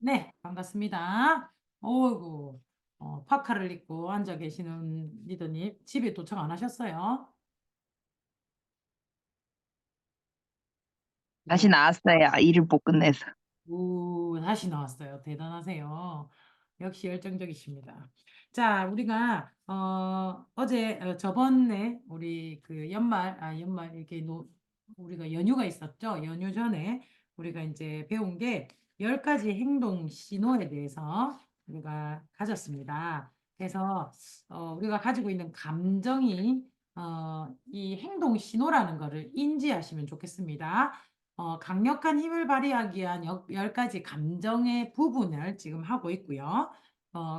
네, 반갑습니다. 어이구, 파카를 입고 앉아 계시는 리더님, 집에 도착 안 하셨어요? 다시 네. 나왔어요. 일을 못 끝내서. 오, 다시 나왔어요. 대단하세요. 역시 열정적이십니다. 자, 우리가, 저번에 우리 그 연말, 이렇게 우리가 연휴가 있었죠? 연휴 전에 우리가 이제 배운 게 10가지 행동 신호에 대해서 우리가 가졌습니다. 그래서, 우리가 가지고 있는 감정이, 이 행동 신호라는 거를 인지하시면 좋겠습니다. 강력한 힘을 발휘하기 위한 10가지 감정의 부분을 지금 하고 있고요.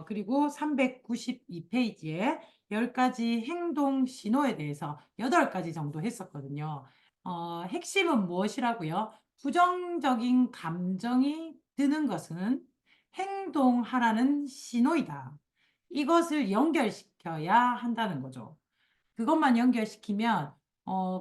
그리고 392페이지에 10가지 행동 신호에 대해서 8가지 정도 했었거든요. 핵심은 무엇이라고요? 부정적인 감정이 드는 것은 행동하라는 신호이다. 이것을 연결시켜야 한다는 거죠. 그것만 연결시키면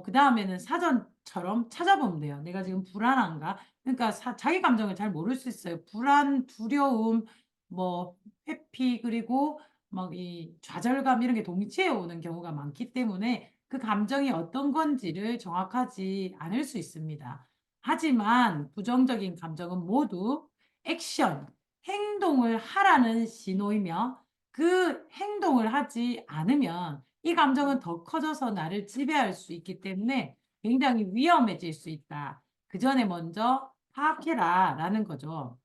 그 다음에는 사전처럼 찾아보면 돼요. 내가 지금 불안한가? 그러니까 자기 감정을 잘 모를 수 있어요. 불안, 두려움, 뭐 회피 그리고 막 이 좌절감 이런 게 동시에 오는 경우가 많기 때문에 그 감정이 어떤 건지를 정확하지 않을 수 있습니다. 하지만 부정적인 감정은 모두 액션, 행동을 하라는 신호이며 그 행동을 하지 않으면 이 감정은 더 커져서 나를 지배할 수 있기 때문에 굉장히 위험해질 수 있다. 그 전에 먼저 파악해라 라는 거죠.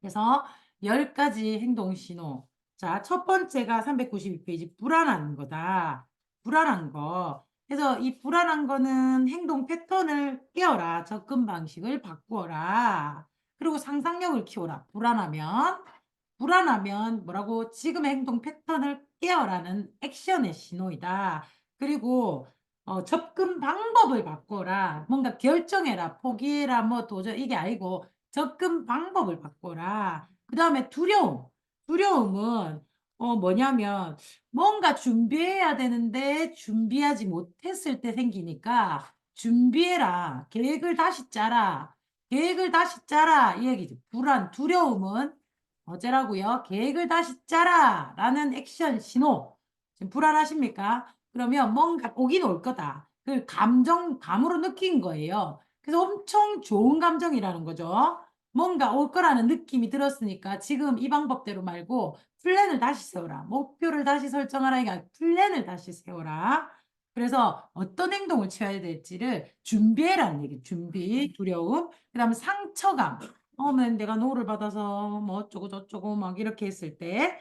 그래서 10가지 행동 신호. 자, 첫 번째가 392페이지 불안한 거다. 불안한 거. 그래서 이 불안한 거는 행동 패턴을 깨워라. 접근 방식을 바꾸어라. 그리고 상상력을 키워라. 불안하면 뭐라고 지금의 행동 패턴을 깨어라는 액션의 신호이다. 그리고 접근 방법을 바꿔라. 뭔가 결정해라. 포기해라. 뭐 도저히 이게 아니고 접근 방법을 바꿔라. 그 다음에 두려움. 두려움은 뭐냐면 뭔가 준비해야 되는데 준비하지 못했을 때 생기니까 준비해라. 계획을 다시 짜라. 계획을 다시 짜라. 이 얘기죠. 두려움은 어째라고요? 계획을 다시 짜라 라는 액션 신호. 지금 불안하십니까? 그러면 뭔가 오긴 올 거다. 그 감으로 느낀 거예요. 그래서 엄청 좋은 감정이라는 거죠. 뭔가 올 거라는 느낌이 들었으니까 지금 이 방법대로 말고 플랜을 다시 세워라. 목표를 다시 설정하라. 이게 플랜을 다시 세워라. 그래서 어떤 행동을 취해야 될지를 준비해라는 얘기. 준비, 두려움, 그 다음에 상처감. 내가 노를 받아서 뭐 어쩌고 저쩌고 막 이렇게 했을 때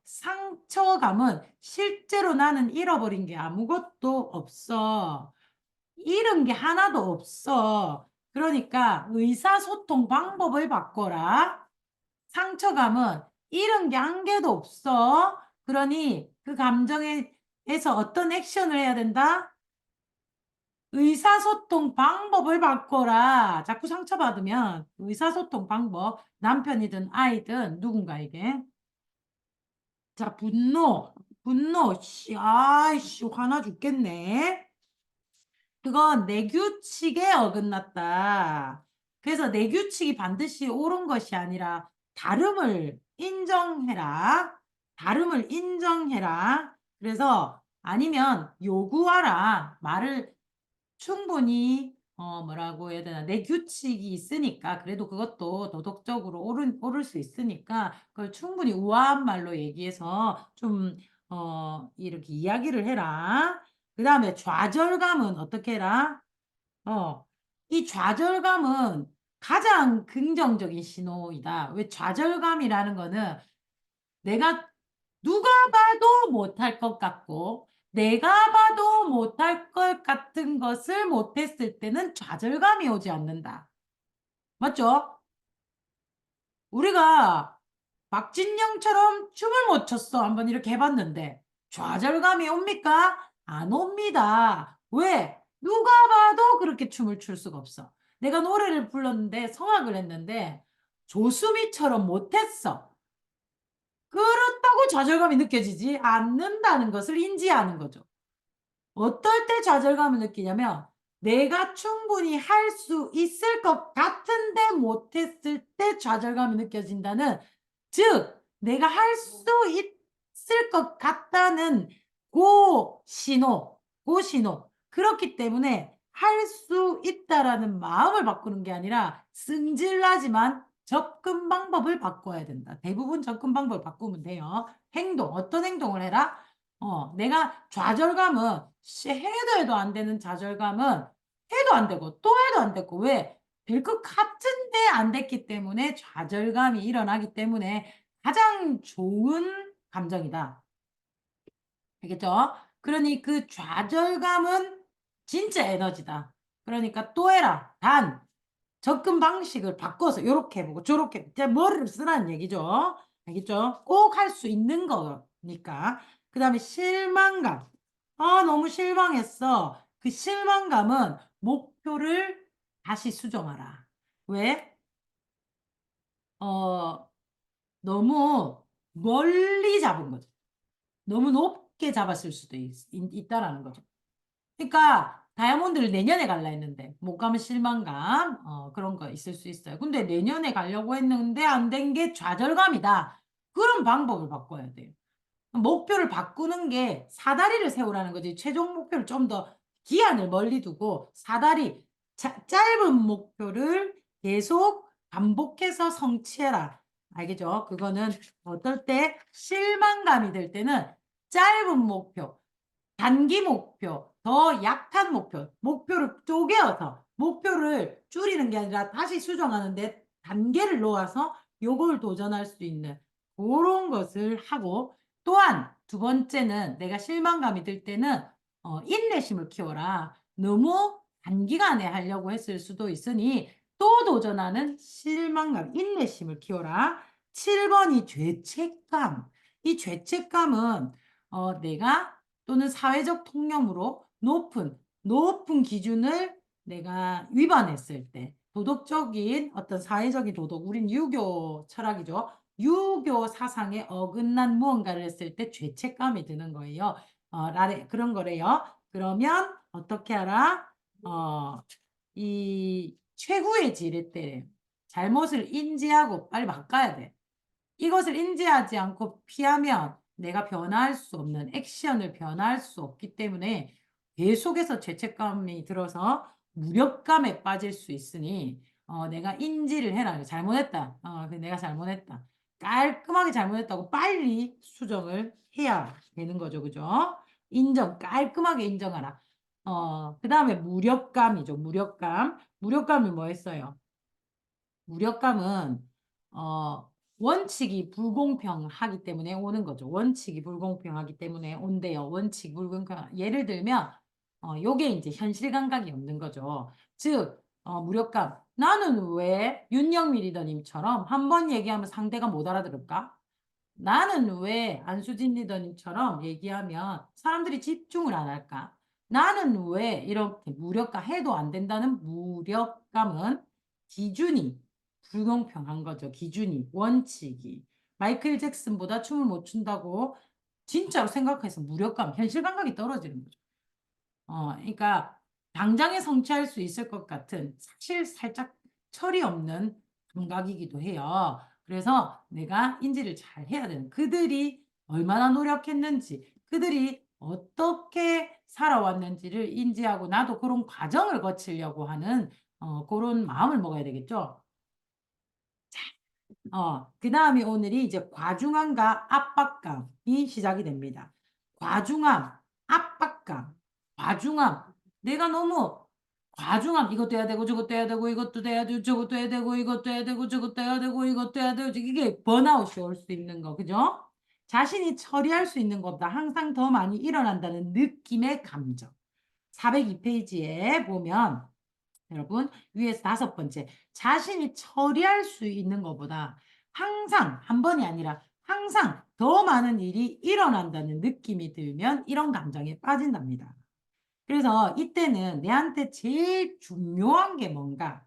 상처감은 실제로 나는 잃어버린 게 아무것도 없어. 잃은 게 하나도 없어. 그러니까 의사소통 방법을 바꿔라. 상처감은 잃은 게 한 개도 없어. 그러니 그 감정에서 어떤 액션을 해야 된다? 의사소통 방법을 바꿔라. 자꾸 상처받으면 의사소통 방법, 남편이든 아이든 누군가에게. 자, 분노, 아이씨, 화나 죽겠네. 그건 내 규칙에 어긋났다. 그래서 내 규칙이 반드시 옳은 것이 아니라 다름을 인정해라. 다름을 인정해라. 그래서 아니면 요구하라. 말을 충분히 뭐라고 해야 되나 내 규칙이 있으니까 그래도 그것도 도덕적으로 옳을 수 있으니까 그걸 충분히 우아한 말로 얘기해서 좀 이렇게 이야기를 해라. 그 다음에 좌절감은 어떻게 해라? 어, 이 좌절감은 가장 긍정적인 신호이다. 왜 좌절감이라는 거는 내가 누가 봐도 못할 것 같고 내가 봐도 못할 것 같은 것을 못했을 때는 좌절감이 오지 않는다. 맞죠? 우리가 박진영처럼 춤을 못 췄어. 한번 이렇게 해봤는데 좌절감이 옵니까? 안 옵니다. 왜? 누가 봐도 그렇게 춤을 출 수가 없어. 내가 노래를 불렀는데 성악을 했는데 조수미처럼 못했어. 그렇다고 좌절감이 느껴지지 않는다는 것을 인지하는 거죠. 어떨 때 좌절감을 느끼냐면 내가 충분히 할 수 있을 것 같은데 못했을 때 좌절감이 느껴진다는, 즉 내가 할 수 있을 것 같다는 고 신호. 그렇기 때문에 할 수 있다라는 마음을 바꾸는 게 아니라 승질나지만 접근 방법을 바꿔야 된다. 대부분 접근 방법을 바꾸면 돼요. 행동, 어떤 행동을 해라? 내가 좌절감은 해도 안 되는 좌절감은 해도 안 되고 또 해도 안 되고, 왜? 될 것 같은데 안 됐기 때문에 좌절감이 일어나기 때문에 가장 좋은 감정이다. 알겠죠? 그러니 그 좌절감은 진짜 에너지다. 그러니까 또 해라. 단 접근 방식을 바꿔서 요렇게 해보고 저렇게 머리를 쓰라는 얘기죠. 알겠죠? 꼭 할 수 있는 거니까. 그 다음에 실망감. 너무 실망했어. 그 실망감은 목표를 다시 수정하라. 왜? 어, 너무 멀리 잡은 거죠. 너무 높게 잡았을 수도 있다라는 거죠. 그러니까 다이아몬드를 내년에 갈라 했는데 못 가면 실망감, 그런 거 있을 수 있어요. 근데 내년에 가려고 했는데 안 된 게 좌절감이다. 그런 방법을 바꿔야 돼요. 목표를 바꾸는 게 사다리를 세우라는 거지. 최종 목표를 좀 더 기한을 멀리 두고 사다리, 짧은 목표를 계속 반복해서 성취해라. 알겠죠? 그거는 어떨 때 실망감이 들 때는 짧은 목표, 단기 목표, 더 약한 목표를 쪼개어서 목표를 줄이는 게 아니라 다시 수정하는데 단계를 놓아서 요걸 도전할 수 있는 그런 것을 하고, 또한 두 번째는 내가 실망감이 들 때는 인내심을 키워라. 너무 단기간에 하려고 했을 수도 있으니 또 도전하는 실망감, 인내심을 키워라. 7번이 죄책감. 이 죄책감은 내가 또는 사회적 통념으로 높은 기준을 내가 위반했을 때, 도덕적인 어떤 사회적인 도덕, 우린 유교 철학이죠. 유교 사상에 어긋난 무언가를 했을 때 죄책감이 드는 거예요. 그런 거래요. 그러면 어떻게 하라? 이 최후의 지렛대, 잘못을 인지하고 빨리 바꿔야 돼. 이것을 인지하지 않고 피하면 내가 변화할 수 없는 액션을 변화할 수 없기 때문에 계속해서 죄책감이 들어서 무력감에 빠질 수 있으니, 내가 인지를 해라. 잘못했다. 내가 잘못했다. 깔끔하게 잘못했다고 빨리 수정을 해야 되는 거죠. 그죠? 깔끔하게 인정하라. 그 다음에 무력감이죠. 무력감이 뭐였어요? 무력감은 원칙이 불공평하기 때문에 오는 거죠. 원칙이 불공평하기 때문에 온대요. 원칙 불공평. 예를 들면 요게 이제 현실 감각이 없는 거죠. 즉 무력감. 나는 왜 윤영미 리더님처럼 한 번 얘기하면 상대가 못 알아들을까? 나는 왜 안수진 리더님처럼 얘기하면 사람들이 집중을 안 할까? 나는 왜 이렇게 무력감 해도 안 된다는 무력감은 기준이 불공평한 거죠. 기준이, 원칙이. 마이클 잭슨보다 춤을 못 춘다고 진짜로 생각해서 무력감, 현실 감각이 떨어지는 거죠. 그러니까 당장에 성취할 수 있을 것 같은 사실 살짝 철이 없는 감각이기도 해요. 그래서 내가 인지를 잘 해야 되는, 그들이 얼마나 노력했는지, 그들이 어떻게 살아왔는지를 인지하고 나도 그런 과정을 거치려고 하는 그런 마음을 먹어야 되겠죠. 그 다음에 오늘이 이제 과중함과 압박감이 시작이 됩니다. 과중함, 압박감, 과중함. 내가 너무 과중함, 이것도 해야 되고, 저것도 해야 되고, 이것도 해야 되고, 저것도 해야 되고, 이것도 해야 되고, 저것도 해야 되고, 이것도 해야 되고, 이게 번아웃이 올 수 있는 거, 그죠? 자신이 처리할 수 있는 것보다 항상 더 많이 일어난다는 느낌의 감정. 402페이지에 보면, 여러분, 위에서 5번째, 자신이 처리할 수 있는 것보다 항상, 한 번이 아니라 항상 더 많은 일이 일어난다는 느낌이 들면 이런 감정에 빠진답니다. 그래서 이때는 내한테 제일 중요한 게 뭔가,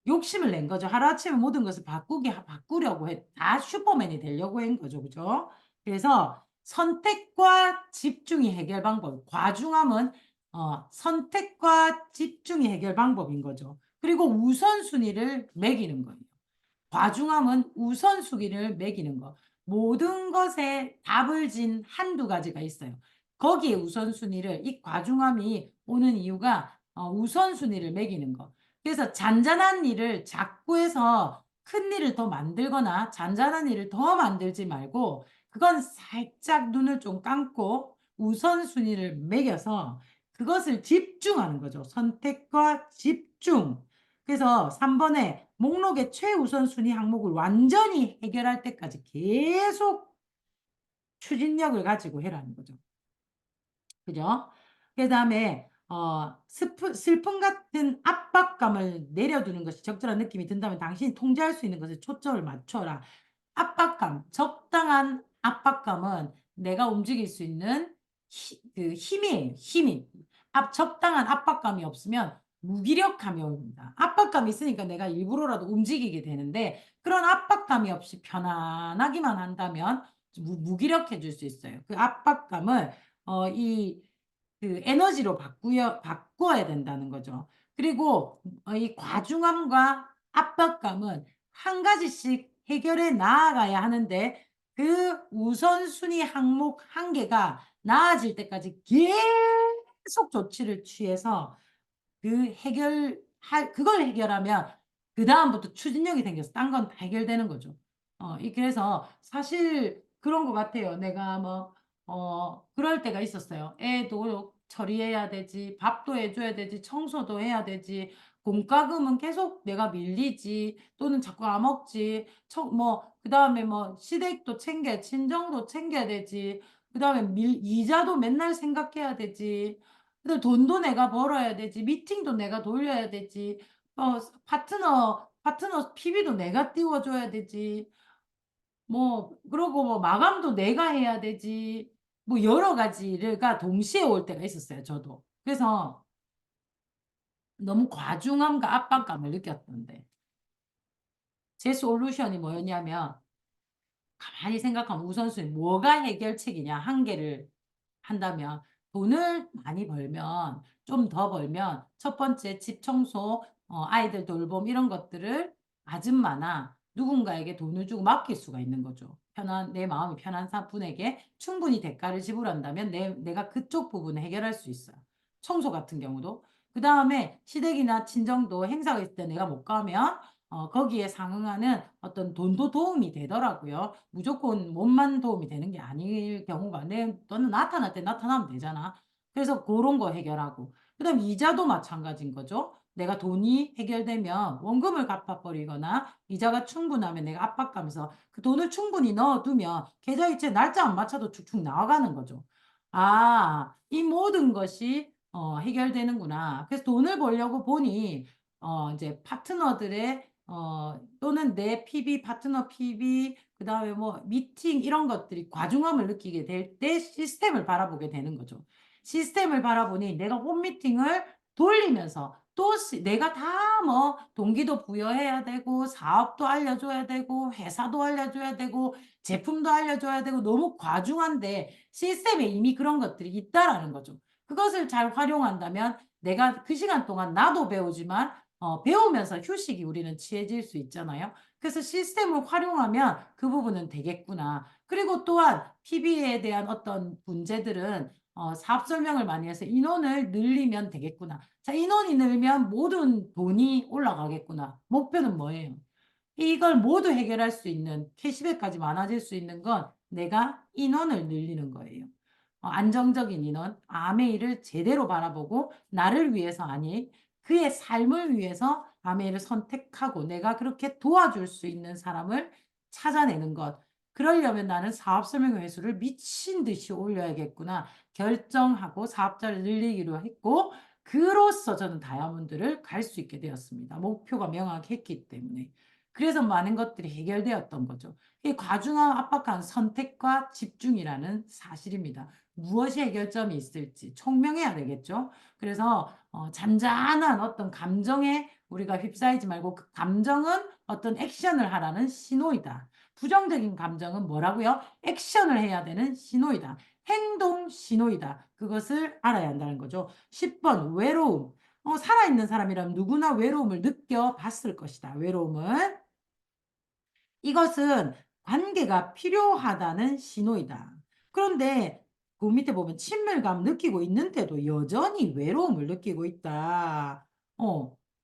욕심을 낸 거죠. 하루아침에 모든 것을 바꾸려고 해. 다 슈퍼맨이 되려고 한 거죠. 그죠? 그래서 선택과 집중이 해결 방법. 과중함은 선택과 집중이 해결 방법인 거죠. 그리고 우선순위를 매기는 거예요. 과중함은 우선순위를 매기는 거. 모든 것에 답을 진 한두 가지가 있어요. 거기에 우선순위를 이 과중함이 오는 이유가 우선순위를 매기는 거. 그래서 잔잔한 일을 자꾸 해서 큰 일을 더 만들거나 잔잔한 일을 더 만들지 말고 그건 살짝 눈을 좀 감고 우선순위를 매겨서 그것을 집중하는 거죠. 선택과 집중. 그래서 3번에 목록의 최우선 순위 항목을 완전히 해결할 때까지 계속 추진력을 가지고 해라는 거죠. 그죠? 그다음에 슬픔 같은 압박감을 내려두는 것이 적절한 느낌이 든다면 당신이 통제할 수 있는 것에 초점을 맞춰라. 압박감, 적당한 압박감은 내가 움직일 수 있는 그 힘이에요. 힘이. 적당한 압박감이 없으면 무기력함이 옵니다. 압박감이 있으니까 내가 일부러라도 움직이게 되는데 그런 압박감이 없이 편안하기만 한다면 무기력해질 수 있어요. 그 압박감을 이 그 에너지로 바꿔야 된다는 거죠. 그리고 이 과중함과 압박감은 한 가지씩 해결해 나아가야 하는데 그 우선순위 항목 한 개가 나아질 때까지 계속 조치를 취해서 그걸 해결하면 그다음부터 추진력이 생겨서 딴 건 해결되는 거죠. 그래서 사실 그런 것 같아요. 내가 뭐, 그럴 때가 있었어요. 애도 처리해야 되지, 밥도 해줘야 되지, 청소도 해야 되지, 공과금은 계속 내가 밀리지, 또는 자꾸 안 먹지, 그 다음에 뭐, 시댁도 친정도 챙겨야 되지, 그 다음에 이자도 맨날 생각해야 되지, 근데 돈도 내가 벌어야 되지. 미팅도 내가 돌려야 되지. 파트너 PB도 내가 띄워줘야 되지. 그러고 마감도 내가 해야 되지. 여러 가지가 동시에 올 때가 있었어요, 저도. 그래서 너무 과중함과 압박감을 느꼈던데. 제 솔루션이 뭐였냐면, 가만히 생각하면 우선순위, 뭐가 해결책이냐, 한 개를 한다면 돈을 많이 벌면 좀 더 벌면 첫 번째 집 청소, 아이들 돌봄 이런 것들을 아줌마나 누군가에게 돈을 주고 맡길 수가 있는 거죠. 내 마음이 편한 분에게 충분히 대가를 지불한다면 내가 그쪽 부분을 해결할 수 있어요. 청소 같은 경우도. 그 다음에 시댁이나 친정도 행사가 있을 때 내가 못 가면 거기에 상응하는 어떤 돈도 도움이 되더라고요. 무조건 몸만 도움이 되는 게 아닐 경우가 너는 나타날 때 나타나면 되잖아. 그래서 그런 거 해결하고. 그다음 이자도 마찬가지인 거죠. 내가 돈이 해결되면 원금을 갚아버리거나 이자가 충분하면 내가 압박감에서 그 돈을 충분히 넣어두면 계좌이체 날짜 안 맞춰도 쭉쭉 나와가는 거죠. 이 모든 것이 해결되는구나. 그래서 돈을 벌려고 보니 이제 파트너들의 또는 내 PB, 파트너 PB, 그 다음에 미팅 이런 것들이 과중함을 느끼게 될 때 시스템을 바라보게 되는 거죠. 시스템을 바라보니 내가 홈미팅을 돌리면서 또 내가 다 동기도 부여해야 되고 사업도 알려줘야 되고 회사도 알려줘야 되고 제품도 알려줘야 되고 너무 과중한데 시스템에 이미 그런 것들이 있다라는 거죠. 그것을 잘 활용한다면 내가 그 시간 동안 나도 배우지만 배우면서 휴식이 우리는 취해질 수 있잖아요. 그래서 시스템을 활용하면 그 부분은 되겠구나. 그리고 또한 PB에 대한 어떤 문제들은 사업 설명을 많이 해서 인원을 늘리면 되겠구나. 자, 인원이 늘면 모든 돈이 올라가겠구나. 목표는 뭐예요? 이걸 모두 해결할 수 있는 캐시백까지 많아질 수 있는 건 내가 인원을 늘리는 거예요. 안정적인 인원, 아메이를 제대로 바라보고 나를 위해서 아니 그의 삶을 위해서 아메이를 선택하고 내가 그렇게 도와줄 수 있는 사람을 찾아내는 것. 그러려면 나는 사업 설명 회수를 미친 듯이 올려야겠구나 결정하고 사업자를 늘리기로 했고 그로써 저는 다이아몬드를 갈 수 있게 되었습니다. 목표가 명확했기 때문에. 그래서 많은 것들이 해결되었던 거죠. 이 과중한 압박한 선택과 집중이라는 사실입니다. 무엇이 해결점이 있을지 총명해야 되겠죠. 그래서 잔잔한 어떤 감정에 우리가 휩싸이지 말고 그 감정은 어떤 액션을 하라는 신호이다. 부정적인 감정은 뭐라고요? 액션을 해야 되는 신호이다. 행동 신호이다. 그것을 알아야 한다는 거죠. 10번 외로움. 살아있는 사람이라면 누구나 외로움을 느껴봤을 것이다. 외로움은. 이것은 관계가 필요하다는 신호이다. 그런데 그 밑에 보면 친밀감 느끼고 있는데도 여전히 외로움을 느끼고 있다.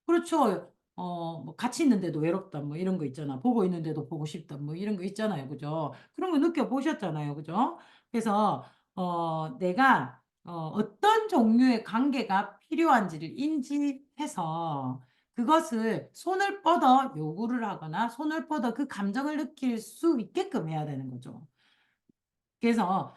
그렇죠. 뭐 같이 있는데도 외롭다. 뭐 이런 거 있잖아. 보고 있는데도 보고 싶다. 뭐 이런 거 있잖아요. 그죠? 그런 거 느껴보셨잖아요. 그죠? 그래서, 내가, 어떤 종류의 관계가 필요한지를 인지해서 그것을 손을 뻗어 요구를 하거나 손을 뻗어 그 감정을 느낄 수 있게끔 해야 되는 거죠. 그래서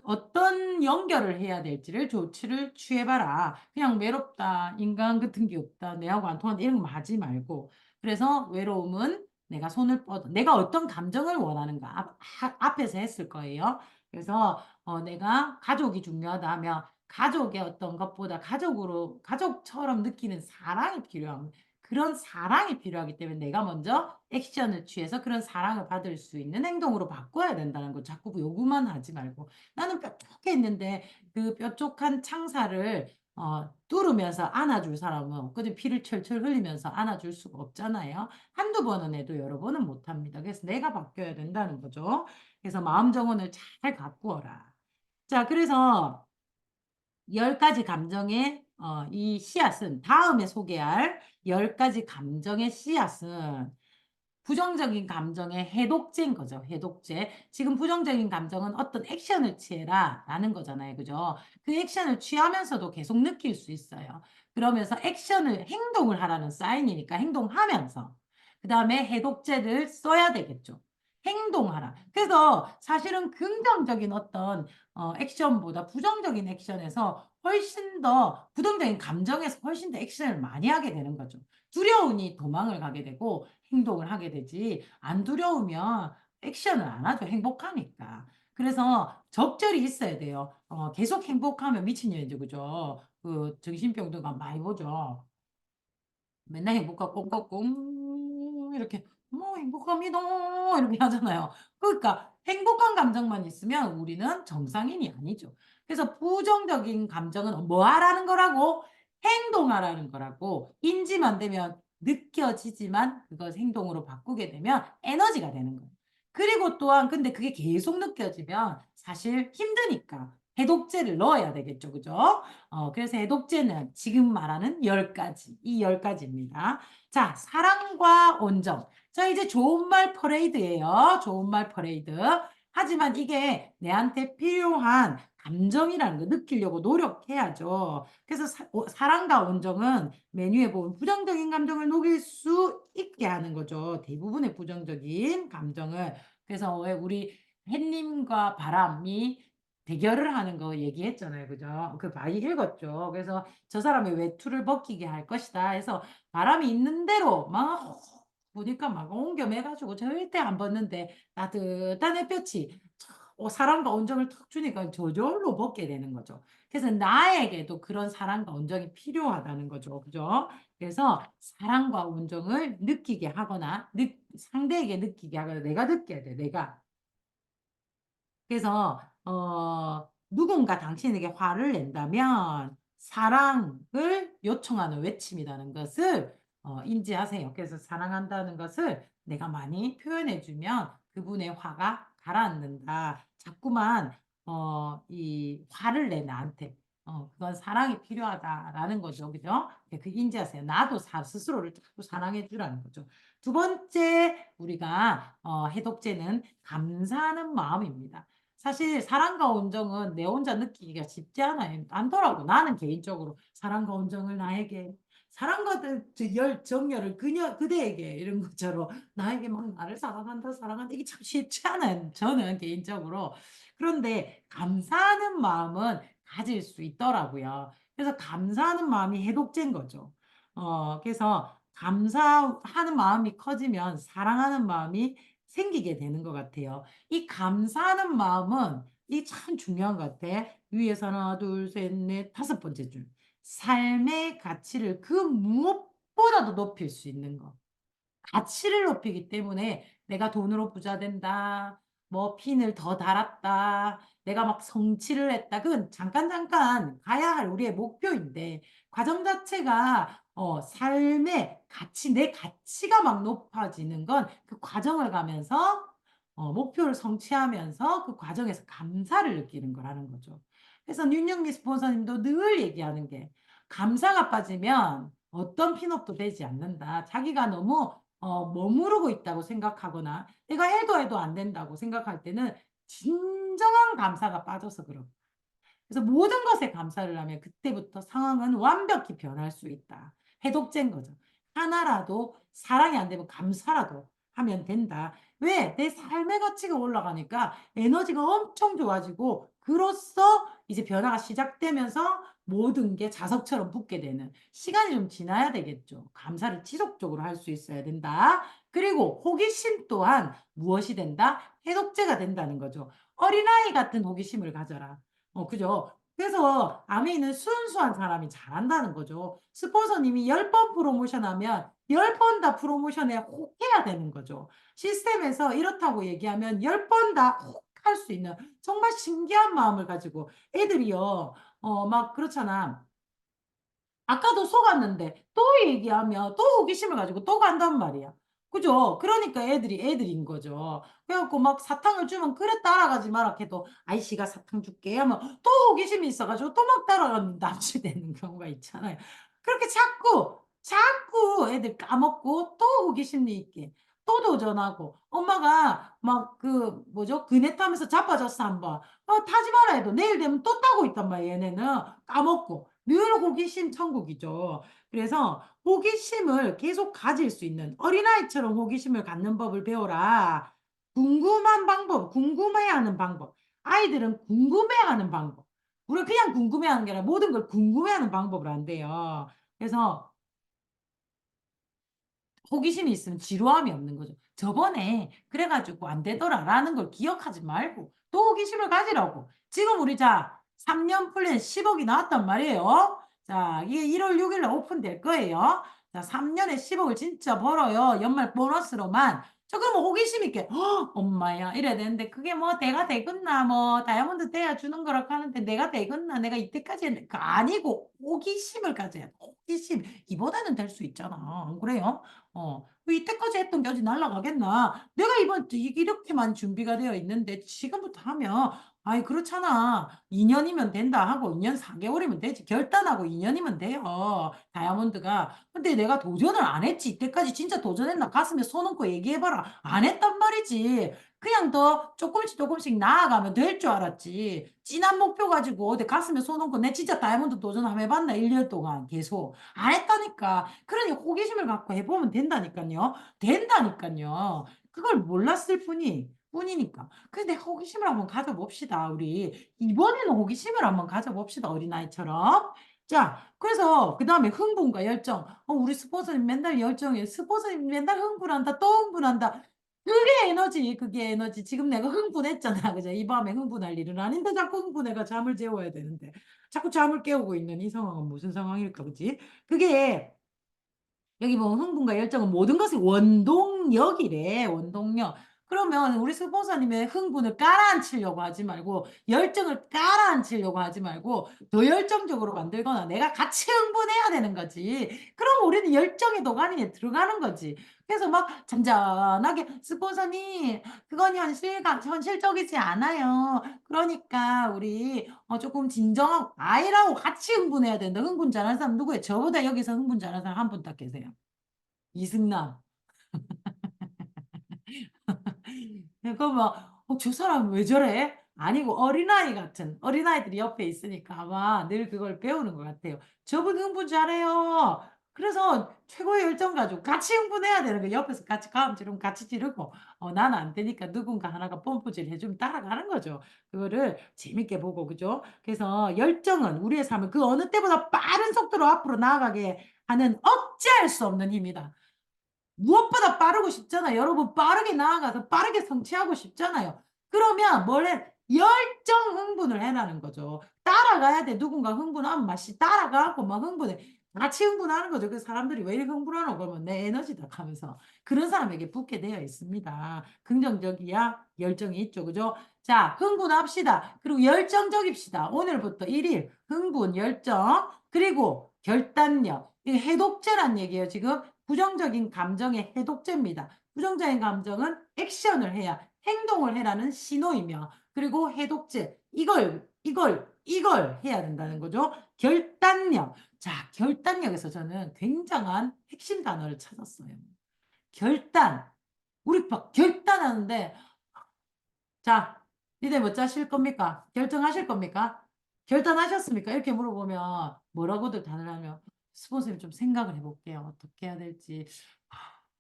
어떤 연결을 해야 될지를 조치를 취해봐라. 그냥 외롭다, 인간 같은 게 없다, 내하고 안 통한다 이런 거 하지 말고. 그래서 외로움은 내가 손을 뻗어 내가 어떤 감정을 원하는가 앞에서 했을 거예요. 그래서 내가 가족이 중요하다 하면 가족의 어떤 것보다 가족처럼 느끼는 사랑이 필요한 그런 사랑이 필요하기 때문에 내가 먼저 액션을 취해서 그런 사랑을 받을 수 있는 행동으로 바꿔야 된다는 거 자꾸 요구만 하지 말고 나는 뾰족했는데 그 뾰족한 창살을 뚫으면서 안아줄 사람은 없거든. 피를 철철 흘리면서 안아줄 수가 없잖아요. 한두 번은 해도 여러 번은 못합니다. 그래서 내가 바뀌어야 된다는 거죠. 그래서 마음 정원을 잘 가꾸어라. 자, 그래서 10가지 감정의 이 씨앗은 다음에 소개할 10가지 감정의 씨앗은 부정적인 감정의 해독제인 거죠. 해독제. 지금 부정적인 감정은 어떤 액션을 취해라 라는 거잖아요. 그죠? 그 액션을 취하면서도 계속 느낄 수 있어요. 그러면서 행동을 하라는 사인이니까 행동하면서. 그 다음에 해독제를 써야 되겠죠. 행동하라. 그래서 사실은 긍정적인 어떤 액션보다 부정적인 액션에서 훨씬 더 부정적인 감정에서 훨씬 더 액션을 많이 하게 되는 거죠. 두려우니 도망을 가게 되고 행동을 하게 되지 안 두려우면 액션을 안 하죠. 행복하니까. 그래서 적절히 있어야 돼요. 계속 행복하면 미친년이죠. 그죠? 그 정신병도가 많이 보죠. 맨날 행복하고 꽁꽁꽁 이렇게 뭐 행복합니다 이렇게 하잖아요. 그러니까 행복한 감정만 있으면 우리는 정상인이 아니죠. 그래서 부정적인 감정은 뭐 하라는 거라고? 행동하라는 거라고 인지만 되면 느껴지지만 그것 행동으로 바꾸게 되면 에너지가 되는 거예요. 그리고 또한 근데 그게 계속 느껴지면 사실 힘드니까 해독제를 넣어야 되겠죠. 그죠? 그래서 해독제는 지금 말하는 10가지, 이 10가지입니다. 자, 사랑과 온정. 자, 이제 좋은 말 퍼레이드예요. 좋은 말 퍼레이드. 하지만 이게 내한테 필요한 감정이라는 거 느끼려고 노력해야죠. 그래서 사랑과 온정은 메뉴에 보면 부정적인 감정을 녹일 수 있게 하는 거죠. 대부분의 부정적인 감정을. 그래서 왜 우리 햇님과 바람이 대결을 하는 거 얘기했잖아요. 그죠? 그 많이 읽었죠. 그래서 저 사람이 외투를 벗기게 할 것이다 해서 바람이 있는 대로 막 보니까 막 옹겸해가지고 절대 안 벗는데 따뜻한 햇볕이 사랑과 온정을 탁 주니까 저절로 벗게 되는 거죠. 그래서 나에게도 그런 사랑과 온정이 필요하다는 거죠. 그죠? 그래서 사랑과 온정을 느끼게 하거나 상대에게 느끼게 하거나 내가 느껴야 돼. 내가. 그래서 누군가 당신에게 화를 낸다면 사랑을 요청하는 외침이라는 것을 인지하세요. 그래서 사랑한다는 것을 내가 많이 표현해 주면 그분의 화가 가라앉는다. 자꾸만 이 화를 내 나한테. 그건 사랑이 필요하다라는 거죠. 그죠? 그 인지하세요. 나도 스스로를 자꾸 사랑해 주라는 거죠. 두 번째 우리가 해독제는 감사하는 마음입니다. 사실 사랑과 온정은 내 혼자 느끼기가 쉽지 않아요. 않더라고. 나는 개인적으로 사랑과 온정을 나에게 사랑과 정열을 그대에게 이런 것처럼 나에게 막 나를 사랑한다 사랑한다 이게 참 쉽지 않아요. 저는 개인적으로. 그런데 감사하는 마음은 가질 수 있더라고요. 그래서 감사하는 마음이 해독제인 거죠. 그래서 감사하는 마음이 커지면 사랑하는 마음이 생기게 되는 것 같아요. 이 감사하는 마음은 이 참 중요한 것 같아. 위에서 하나, 둘, 셋, 넷, 다섯 번째 줄. 삶의 가치를 그 무엇보다도 높일 수 있는 것. 가치를 높이기 때문에 내가 돈으로 부자 된다. 뭐 핀을 더 달았다. 내가 막 성취를 했다. 그건 잠깐 가야 할 우리의 목표인데 과정 자체가 삶의 가치, 내 가치가 막 높아지는 건 그 과정을 가면서 목표를 성취하면서 그 과정에서 감사를 느끼는 거라는 거죠. 그래서 윤영미 스폰서님도 늘 얘기하는 게 감사가 빠지면 어떤 핀업도 되지 않는다. 자기가 너무 머무르고 있다고 생각하거나 내가 해도 안 된다고 생각할 때는 진정한 감사가 빠져서 그렇고 그래서 모든 것에 감사를 하면 그때부터 상황은 완벽히 변할 수 있다. 해독제인 거죠. 하나라도 사랑이 안 되면 감사라도 하면 된다. 왜? 내 삶의 가치가 올라가니까 에너지가 엄청 좋아지고 그로써 이제 변화가 시작되면서 모든 게 자석처럼 붙게 되는 시간이 좀 지나야 되겠죠. 감사를 지속적으로 할 수 있어야 된다. 그리고 호기심 또한 무엇이 된다? 해독제가 된다는 거죠. 어린아이 같은 호기심을 가져라. 그죠? 그래서 아메이는 순수한 사람이 잘한다는 거죠. 스폰서님이 10번 프로모션 하면 10번 다 프로모션에 혹 해야 되는 거죠. 시스템에서 이렇다고 얘기하면 10번 다 혹 할 수 있는 정말 신기한 마음을 가지고 애들이요, 막 그렇잖아. 아까도 속았는데 또 얘기하면 또 호기심을 가지고 또 간단 말이야. 그죠? 그러니까 애들인 거죠. 그래갖고 막 사탕을 주면 그래 따라가지 마라 해도 아이씨가 사탕 줄게 하면 또 호기심이 있어가지고 또 막 따라가는 납치되는 경우가 있잖아요. 그렇게 자꾸 애들 까먹고 또 호기심이 있게 또 도전하고 엄마가 막 그 뭐죠? 그네 타면서 자빠졌어 한번. 타지 마라 해도 내일 되면 또 타고 있단 말이야 얘네는. 까먹고. 늘 호기심 천국이죠. 그래서 호기심을 계속 가질 수 있는 어린아이처럼 호기심을 갖는 법을 배워라. 궁금한 방법, 궁금해하는 방법. 아이들은 궁금해하는 방법. 우리가 그냥 궁금해하는 게 아니라 모든 걸 궁금해하는 방법을 한대요. 그래서 호기심이 있으면 지루함이 없는 거죠. 저번에 그래가지고 안 되더라라는 걸 기억하지 말고 또 호기심을 가지라고. 지금 우리 자 3년 플랜 10억이 나왔단 말이에요. 자, 이게 1월 6일 날 오픈될 거예요. 자, 3년에 10억을 진짜 벌어요. 연말 보너스로만. 조금 호기심 있게, 엄마야, 이래야 되는데, 그게 뭐, 내가 되겠나, 뭐, 다이아몬드 돼야 주는 거라고 하는데, 내가 되겠나, 내가 이때까지 했는데, 그 아니고, 호기심을 가져야 돼. 호기심. 이보다는 될 수 있잖아. 안 그래요? 왜 이때까지 했던 게 어디 날아가겠나? 내가 이번 이렇게만 준비가 되어 있는데 지금부터 하면 아이 그렇잖아. 2년이면 된다 하고 2년 4개월이면 되지. 결단하고 2년이면 돼요. 다이아몬드가. 근데 내가 도전을 안 했지. 이때까지 진짜 도전했나? 가슴에 손 얹고 얘기해봐라. 안 했단 말이지. 그냥 더 조금씩 나아가면 될 줄 알았지. 진한 목표 가지고 어디 가슴에 손 얹고 내 진짜 다이아몬드 도전 한번 해봤나? 1년 동안 계속. 안 했다니까. 그러니 호기심을 갖고 해보면 된다니까요. 된다니까요. 그걸 몰랐을 뿐이니까. 그래서 내 호기심을 한번 가져봅시다. 우리 이번에는 호기심을 한번 가져봅시다. 어린아이처럼. 자, 그래서 그 다음에 흥분과 열정. 우리 스포츠님 맨날 열정이에요. 스포츠님 맨날 흥분한다. 또 흥분한다. 그게 에너지, 그게 에너지. 지금 내가 흥분했잖아. 그죠? 이 밤에 흥분할 일은 아닌데 자꾸 흥분해가 잠을 재워야 되는데. 자꾸 잠을 깨우고 있는 이 상황은 무슨 상황일까, 그지? 그게 여기 보면 흥분과 열정은 모든 것이 원동력이래, 원동력. 그러면 우리 스폰서님의 흥분을 깔아앉히려고 하지 말고, 열정을 깔아앉히려고 하지 말고, 더 열정적으로 만들거나 내가 같이 흥분해야 되는 거지. 그럼 우리는 열정의 도가니에 들어가는 거지. 그래서 막 잔잔하게, 스폰서님, 그건 현실적이지 않아요. 그러니까 우리 조금 진정하고, 아이라고 같이 흥분해야 된다. 흥분 잘하는 사람 누구예요? 저보다 여기서 흥분 잘하는 사람 한 분 딱 계세요. 이승남. 그거 뭐, 저 사람 왜 저래? 아니고 어린아이 같은 어린아이들이 옆에 있으니까 아마 늘 그걸 배우는 것 같아요. 저분 흥분 잘해요. 그래서 최고의 열정 가지고 같이 흥분해야 되는 거 옆에서 같이 가음 지르면 같이 지르고 나는 안 되니까 누군가 하나가 펌프질 해주면 따라가는 거죠. 그거를 재밌게 보고 그죠? 그래서 열정은 우리의 삶을 그 어느 때보다 빠른 속도로 앞으로 나아가게 하는 억제할 수 없는 힘이다. 무엇보다 빠르고 싶잖아요. 여러분 빠르게 나아가서 빠르게 성취하고 싶잖아요. 그러면 뭘 해? 열정 흥분을 해라는 거죠. 따라가야 돼. 누군가 흥분하면 맛이 따라가고 막 흥분해. 같이 흥분하는 거죠. 그 사람들이 왜 이렇게 흥분하노? 그러면 내 에너지다 하면서 그런 사람에게 붙게 되어 있습니다. 긍정적이야 열정이 있죠. 그죠? 자, 흥분합시다. 그리고 열정적입시다. 오늘부터 1일 흥분, 열정, 그리고 결단력. 이게 해독제란 얘기예요. 지금 부정적인 감정의 해독제입니다. 부정적인 감정은 액션을 해야 행동을 해라는 신호이며 그리고 해독제 이걸 해야 된다는 거죠. 결단력. 자, 결단력에서 저는 굉장한 핵심 단어를 찾았어요. 결단. 우리 막 결단하는데 자, 니네 뭐 짜실 겁니까? 결정하실 겁니까? 결단하셨습니까? 이렇게 물어보면 뭐라고들 답을 하면 스폰서님 좀 생각을 해볼게요. 어떻게 해야 될지.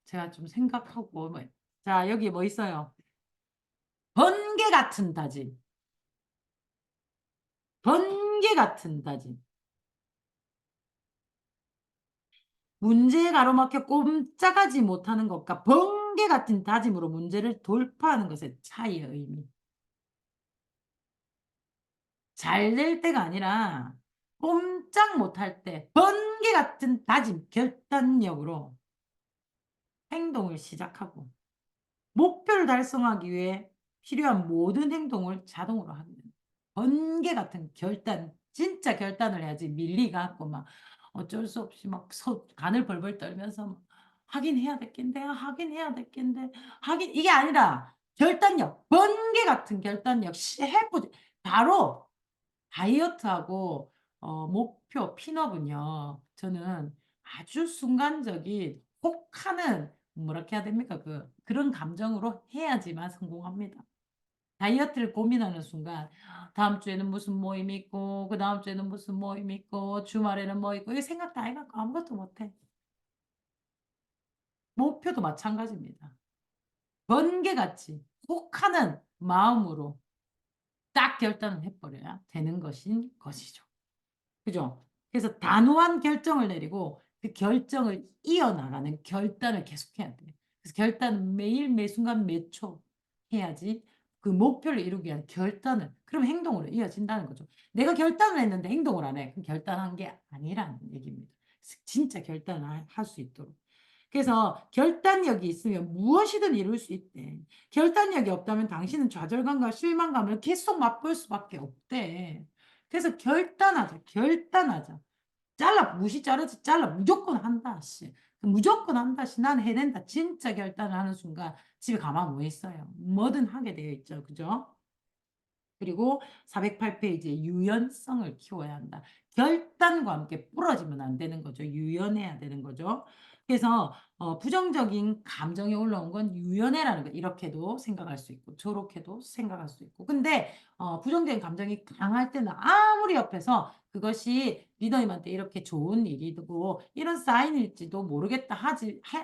제가 좀 생각하고 뭐. 자, 여기 뭐 있어요? 번개 같은 다짐. 번개 같은 다짐. 문제에 가로막혀 꼼짝하지 못하는 것과 번개 같은 다짐으로 문제를 돌파하는 것의 차이의 의미. 잘 될 때가 아니라 꼼짝 못할 때 번개 같은 다짐, 결단력으로 행동을 시작하고 목표를 달성하기 위해 필요한 모든 행동을 자동으로 하게 됩니다. 번개 같은 결단, 진짜 결단을 해야지 밀리가 갖고 막 어쩔 수 없이 막 간을 벌벌 떨면서 막 하긴 해야 될 겐데, 하긴 해야 될 겐데, 하긴 이게 아니라 결단력, 번개 같은 결단력, 해보지. 바로 다이어트하고 목표 핀업은요. 저는 아주 순간적인 혹하는 뭐라 해야 됩니까? 그런 감정으로 해야지만 성공합니다. 다이어트를 고민하는 순간 다음 주에는 무슨 모임 있고 그 다음 주에는 무슨 모임 있고 주말에는 뭐 있고 이 생각 다 해갖고 아무것도 못해. 목표도 마찬가지입니다. 번개같이 혹하는 마음으로 딱 결단을 해버려야 되는 것인 것이죠. 그죠? 그래서 단호한 결정을 내리고 그 결정을 이어나가는 결단을 계속해야 돼. 그래서 결단은 매일 매 순간 매 초 해야지 그 목표를 이루기 위한 결단을 그럼 행동으로 이어진다는 거죠. 내가 결단을 했는데 행동을 안 해. 그럼 결단한 게 아니라는 얘기입니다. 진짜 결단을 할 수 있도록. 그래서 결단력이 있으면 무엇이든 이룰 수 있대. 결단력이 없다면 당신은 좌절감과 실망감을 계속 맛볼 수밖에 없대. 그래서 결단하자. 결단하자. 잘라 무시 자르지 잘라 무조건 한다 씨. 무조건 한다 씨. 난 해낸다. 진짜 결단을 하는 순간 집에 가만 못 있어요. 뭐든 하게 되어 있죠. 그죠? 그리고 408페이지에 유연성을 키워야 한다. 결단과 함께 부러지면 안 되는 거죠. 유연해야 되는 거죠. 그래서 부정적인 감정이 올라온 건 유연해라는 거 이렇게도 생각할 수 있고 저렇게도 생각할 수 있고 근데 부정적인 감정이 강할 때는 아무리 옆에서 그것이 리더님한테 이렇게 좋은 일이고 이런 사인일지도 모르겠다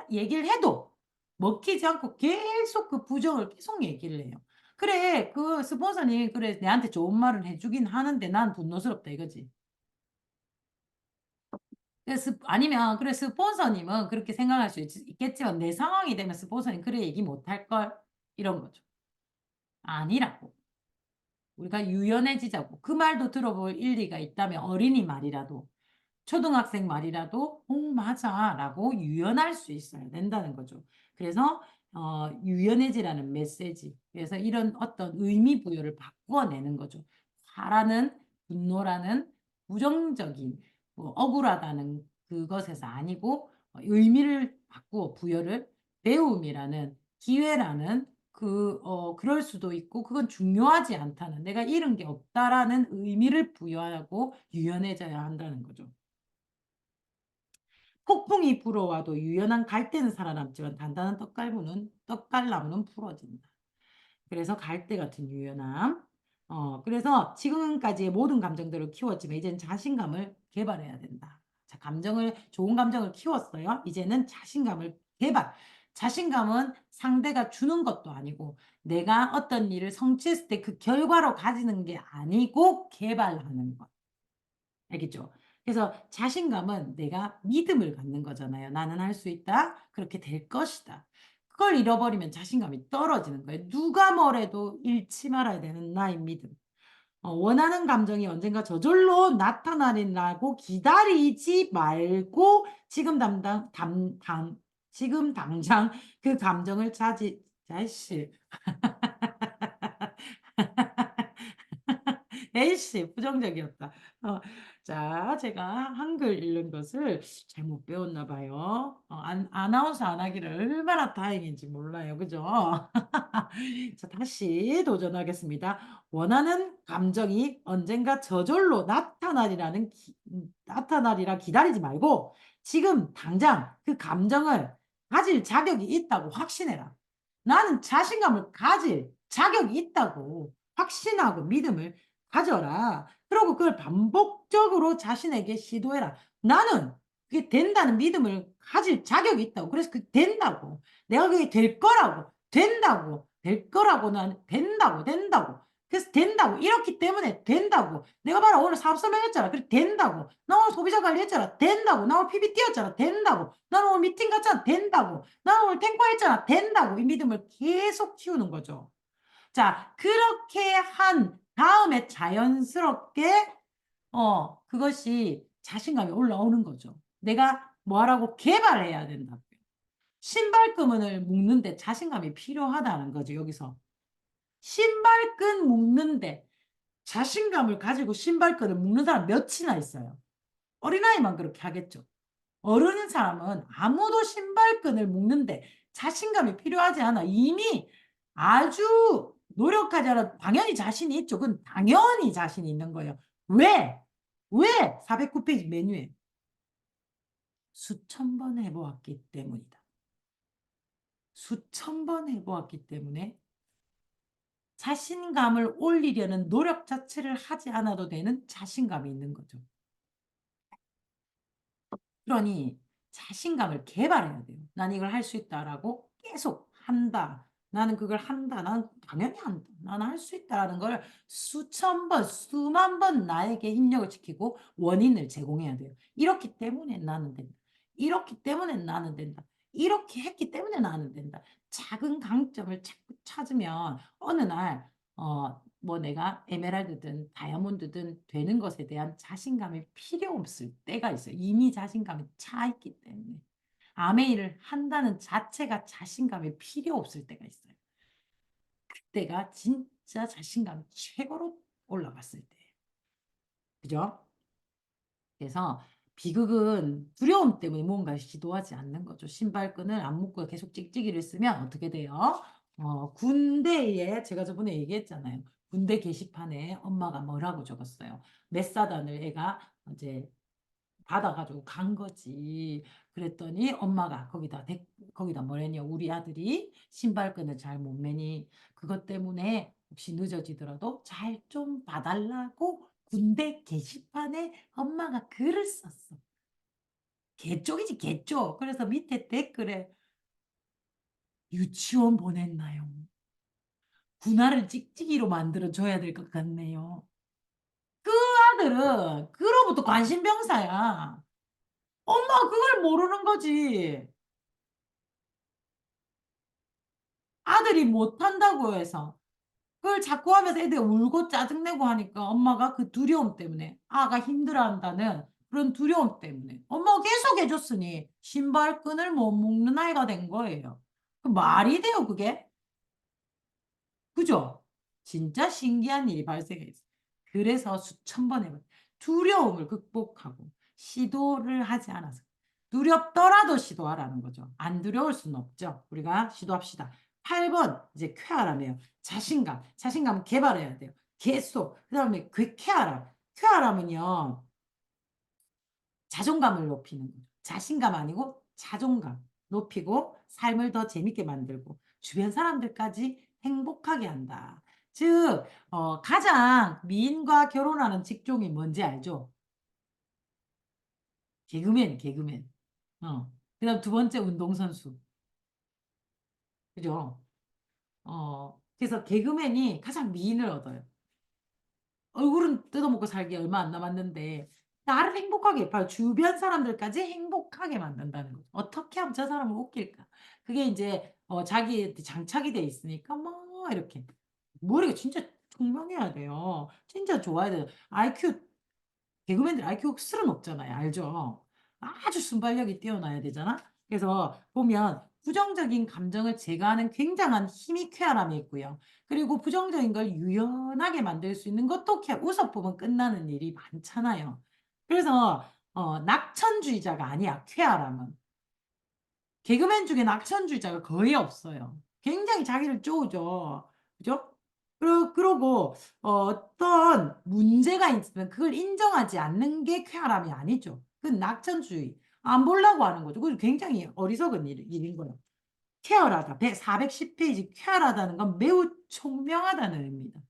얘기를 해도 먹히지 않고 계속 그 부정을 계속 얘기를 해요. 그래, 그 스폰서님, 그래, 내한테 좋은 말을 해주긴 하는데 난 분노스럽다 이거지. 아니면, 그래, 스폰서님은 그렇게 생각할 수 있겠지만 내 상황이 되면 스폰서님 그래 얘기 못할 걸? 이런 거죠. 아니라고. 우리가 유연해지자고. 그 말도 들어볼 일리가 있다면 어린이 말이라도, 초등학생 말이라도, 맞아. 라고 유연할 수 있어야 된다는 거죠. 그래서, 유연해지라는 메시지. 그래서 이런 어떤 의미 부여를 바꾸어내는 거죠. 화라는, 분노라는 부정적인, 뭐 억울하다는 그것에서 아니고, 의미를 바꾸어 부여를 배움이라는 기회라는 그럴 수도 있고, 그건 중요하지 않다는, 내가 잃은 게 없다라는 의미를 부여하고 유연해져야 한다는 거죠. 폭풍이 불어와도 유연한 갈대는 살아남지만 단단한 떡갈나무는 부러진다. 그래서 갈대 같은 유연함. 그래서 지금까지의 모든 감정들을 키웠지만 이제는 자신감을 개발해야 된다. 자, 좋은 감정을 키웠어요. 이제는 자신감을 개발. 자신감은 상대가 주는 것도 아니고 내가 어떤 일을 성취했을 때 그 결과로 가지는 게 아니고 개발하는 것. 알겠죠? 그래서 자신감은 내가 믿음을 갖는 거잖아요. 나는 할 수 있다. 그렇게 될 것이다. 그걸 잃어버리면 자신감이 떨어지는 거예요. 누가 뭐래도 잃지 말아야 되는 나의 믿음. 원하는 감정이 언젠가 저절로 나타나리라고 기다리지 말고 지금 당장 그 감정을 자시 에이씨, 부정적이었다. 어, 자, 제가 한글 읽는 것을 잘못 배웠나 봐요. 아나운서 안 하기를 얼마나 다행인지 몰라요. 그죠? 자, 다시 도전하겠습니다. 원하는 감정이 언젠가 저절로 나타나리라 기다리지 말고 지금 당장 그 감정을 가질 자격이 있다고 확신해라. 나는 자신감을 가질 자격이 있다고 확신하고 믿음을 가져라. 그리고 그걸 반복적으로 자신에게 시도해라. 나는 그게 된다는 믿음을 가질 자격이 있다고. 그래서 그게 된다고. 내가 그게 될 거라고. 된다고. 될 거라고. 난 된다고. 된다고. 그래서 된다고. 이렇기 때문에 된다고. 내가 봐라. 오늘 사업 설명했잖아. 그래 된다고. 나 오늘 소비자 관리했잖아. 된다고. 나 오늘 PPT 였잖아. 된다고. 나 오늘 미팅 갔잖아. 된다고. 나 오늘 탱커 했잖아. 된다고. 이 믿음을 계속 키우는 거죠. 자, 그렇게 한 다음에 자연스럽게 그것이 자신감이 올라오는 거죠. 내가 뭐 하라고 개발해야 된다. 신발끈을 묶는데 자신감이 필요하다는 거죠, 여기서. 신발끈 묶는데 자신감을 가지고 신발끈을 묶는 사람 몇이나 있어요. 어린아이만 그렇게 하겠죠. 어른인 사람은 아무도 신발끈을 묶는데 자신감이 필요하지 않아. 이미 아주 노력하지 않아. 당연히 자신이 있죠. 그건 당연히 자신이 있는 거예요. 왜? 왜? 409페이지 메뉴에 수천 번 해보았기 때문이다. 수천 번 해보았기 때문에 자신감을 올리려는 노력 자체를 하지 않아도 되는 자신감이 있는 거죠. 그러니 자신감을 개발해야 돼요. 난 이걸 할 수 있다라고 계속 한다. 나는 그걸 한다. 나는 당연히 한다. 나는 할 수 있다라는 걸 수천 번, 수만 번 나에게 입력을 시키고 원인을 제공해야 돼요. 이렇기 때문에 나는 된다. 이렇기 때문에 나는 된다. 이렇게 했기 때문에 나는 된다. 작은 강점을 자꾸 찾으면 어느 날 뭐 내가 에메랄드든 다이아몬드든 되는 것에 대한 자신감이 필요 없을 때가 있어요. 이미 자신감이 차 있기 때문에. 아메이를 한다는 자체가 자신감이 필요 없을 때가 있어요. 그때가 진짜 자신감이 최고로 올라갔을 때예요. 그죠? 그래서 비극은 두려움 때문에 뭔가 시도하지 않는 거죠. 신발끈을 안 묶고 계속 찍찍이를 쓰면 어떻게 돼요? 군대에 제가 저번에 얘기했잖아요. 군대 게시판에 엄마가 뭐라고 적었어요. 메사단을 애가 이제 받아가지고 간 거지. 그랬더니 엄마가 거기다 뭐랬냐. 우리 아들이 신발끈을 잘 못 매니 그것 때문에 혹시 늦어지더라도 잘 좀 봐달라고 군대 게시판에 엄마가 글을 썼어. 개쪽이지 개쪽. 그래서 밑에 댓글에 유치원 보냈나요? 군화를 찍찍이로 만들어줘야 될 것 같네요. 그 아들은 그로부터 관심병사야. 엄마 그걸 모르는 거지. 아들이 못한다고 해서. 그걸 자꾸 하면서 애들이 울고 짜증내고 하니까 엄마가 그 두려움 때문에 아가 힘들어한다는 그런 두려움 때문에 엄마가 계속 해줬으니 신발끈을 못 묶는 아이가 된 거예요. 그 말이 돼요, 그게? 그죠? 진짜 신기한 일이 발생했어요. 그래서 수천 번 해봐. 두려움을 극복하고 시도를 하지 않아서. 두렵더라도 시도하라는 거죠. 안 두려울 수는 없죠. 우리가 시도합시다. 8번 이제 쾌활함이에요. 자신감. 자신감 개발해야 돼요. 계속. 그 다음에 쾌활함. 쾌활함은요. 자존감을 높이는 거죠. 자신감 아니고 자존감 높이고 삶을 더 재밌게 만들고 주변 사람들까지 행복하게 한다. 즉 가장 미인과 결혼하는 직종이 뭔지 알죠? 개그맨, 개그맨. 그다음 두 번째 운동선수. 그죠? 그래서 개그맨이 가장 미인을 얻어요. 얼굴은 뜯어먹고 살기 얼마 안 남았는데 나를 행복하게 봐요. 주변 사람들까지 행복하게 만든다는 거죠. 어떻게 하면 저 사람을 웃길까? 그게 이제 자기 장착이 돼 있으니까 뭐 이렇게 머리가 진짜 총명해야 돼요. 진짜 좋아야 돼요. IQ 개그맨들 IQ 실은 없잖아요. 알죠? 아주 순발력이 뛰어나야 되잖아. 그래서 보면 부정적인 감정을 제거하는 굉장한 힘이 쾌활함에 있고요. 그리고 부정적인 걸 유연하게 만들 수 있는 것도 웃어보면 끝나는 일이 많잖아요. 그래서 낙천주의자가 아니야. 쾌활함은. 개그맨 중에 낙천주의자가 거의 없어요. 굉장히 자기를 쪼죠. 그죠? 그러고 어떤 문제가 있으면 그걸 인정하지 않는 게 쾌활함이 아니죠. 그건 낙천주의. 안 보려고 하는 거죠. 그건 굉장히 어리석은 일인 거예요. 쾌활하다. 410페이지 쾌활하다는 건 매우 총명하다는 의미입니다.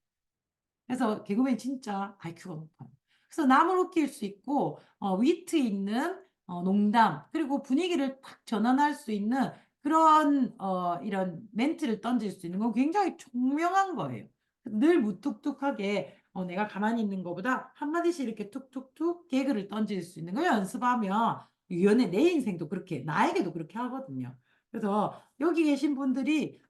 그래서 개그맨이 진짜 IQ가 높아요. 그래서 남을 웃길 수 있고 위트 있는 농담 그리고 분위기를 탁 전환할 수 있는 그런 이런 멘트를 던질 수 있는 건 굉장히 총명한 거예요. 늘 무뚝뚝하게 내가 가만히 있는 것보다 한마디씩 이렇게 툭툭툭 개그를 던질 수 있는 걸 연습하면 유연해. 내 인생도 그렇게 나에게도 그렇게 하거든요. 그래서 여기 계신 분들이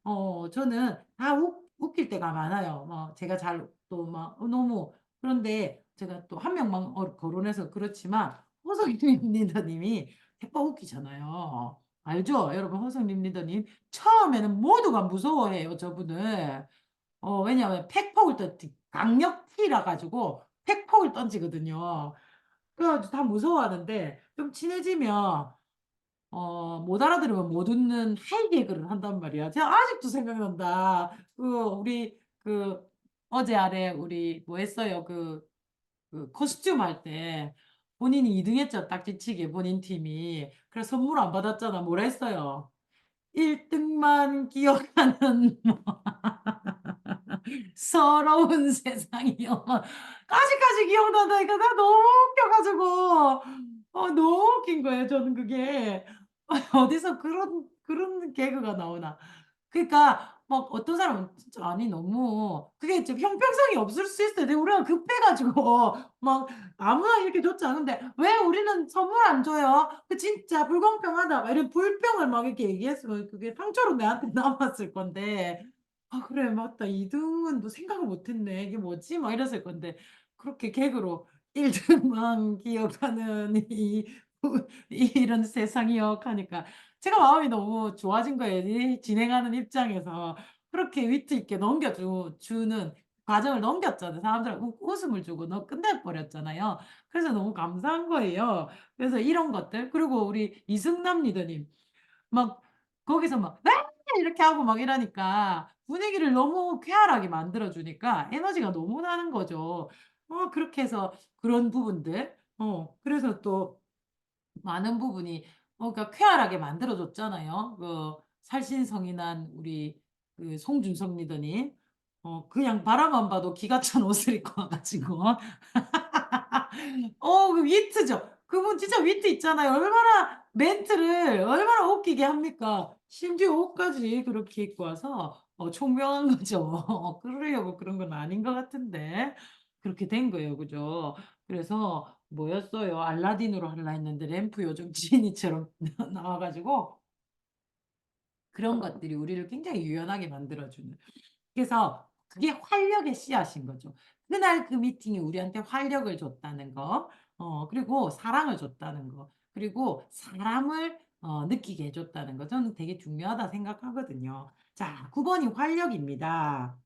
저는 다 웃길 때가 많아요. 뭐 제가 잘 또 막 너무 그런데 제가 또 한 명만 거론해서 그렇지만 허성민 리더님이 대박 웃기잖아요. 알죠? 여러분 허성민 리더님 처음에는 모두가 무서워해요, 저분을. 왜냐하면 팩폭을 강력 T라 가지고 팩폭을 던지거든요. 그래가지고 다 무서워하는데 좀 친해지면 못 알아들으면 못 웃는 하이 개그를 한단 말이야. 제가 아직도 생각난다. 우리 어제 아래 우리 뭐 했어요? 코스튬 할 때 본인이 2등 했죠. 딱지치기 본인 팀이. 그래서 선물 안 받았잖아. 뭐라 했어요? 1등만 기억하는 서러운 세상이요. 까지까지 기억나다니까 나 너무 웃겨가지고 너무 웃긴 거예요. 저는 그게 어디서 그런 개그가 나오나. 그러니까 막 어떤 사람은 진짜 아니 너무 그게 좀 형평성이 없을 수 있어요. 근데 우리가 급해가지고 막 아무나 이렇게 좋지 않은데 왜 우리는 선물 안 줘요? 그 진짜 불공평하다. 막 이런 불평을 막 이렇게 얘기했으면 그게 상처로 내한테 남았을 건데 아 그래 맞다. 2등은 또 생각을 못했네. 이게 뭐지? 막 이랬을 건데 그렇게 개그로 1등만 기억하는 이런 세상이요 하니까 제가 마음이 너무 좋아진 거예요. 이 진행하는 입장에서 그렇게 위트 있게 주는 과정을 넘겼잖아요. 사람들 웃음을 주고 끝내버렸잖아요. 그래서 너무 감사한 거예요. 그래서 이런 것들 그리고 우리 이승남 리더님 막 거기서 막 네! 이렇게 하고 막 이러니까 분위기를 너무 쾌활하게 만들어 주니까 에너지가 너무 나는 거죠. 그렇게 해서 그런 부분들 그래서 또 많은 부분이 그러니까 쾌활하게 만들어 줬잖아요. 살신성인한 우리 송준석 리더님. 그냥 바라만 봐도 기가 찬 옷을 입고 와 가지고 그 위트죠. 그분 진짜 위트 있잖아요. 얼마나 멘트를 얼마나 웃기게 합니까? 심지어 옷까지 그렇게 입고 와서 총명한 거죠. 그러려고 그런 건 아닌 것 같은데 그렇게 된 거예요. 그죠? 그래서 뭐였어요? 알라딘으로 하려 했는데 램프 요정 지니처럼 나와 가지고 그런 것들이 우리를 굉장히 유연하게 만들어 주는. 그래서 그게 활력의 씨앗인 거죠. 그날 그 미팅이 우리한테 활력을 줬다는 거, 그리고 사랑을 줬다는 거, 그리고 사람을 느끼게 해줬다는 거, 저는 되게 중요하다 생각하거든요. 자, 9번이 활력입니다.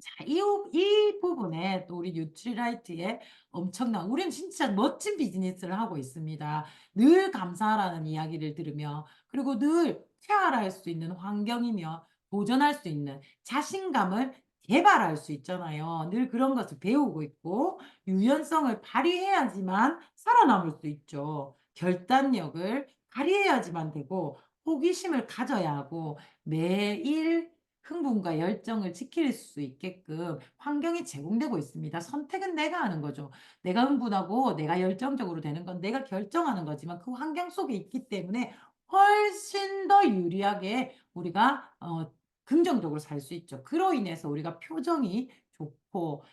자, 이 부분에 또 우리 뉴트리라이트의 엄청난, 우리는 진짜 멋진 비즈니스를 하고 있습니다. 늘 감사하라는 이야기를 들으며, 그리고 늘 쾌활할 수 있는 환경이며, 도전할 수 있는 자신감을 개발할 수 있잖아요. 늘 그런 것을 배우고 있고, 유연성을 발휘해야지만 살아남을 수 있죠. 결단력을 발휘해야지만 되고, 호기심을 가져야 하고, 매일 흥분과 열정을 지킬 수 있게끔 환경이 제공되고 있습니다. 선택은 내가 하는 거죠. 내가 흥분하고 내가 열정적으로 되는 건 내가 결정하는 거지만 그 환경 속에 있기 때문에 훨씬 더 유리하게 우리가 긍정적으로 살 수 있죠. 그로 인해서 우리가 표정이 좋고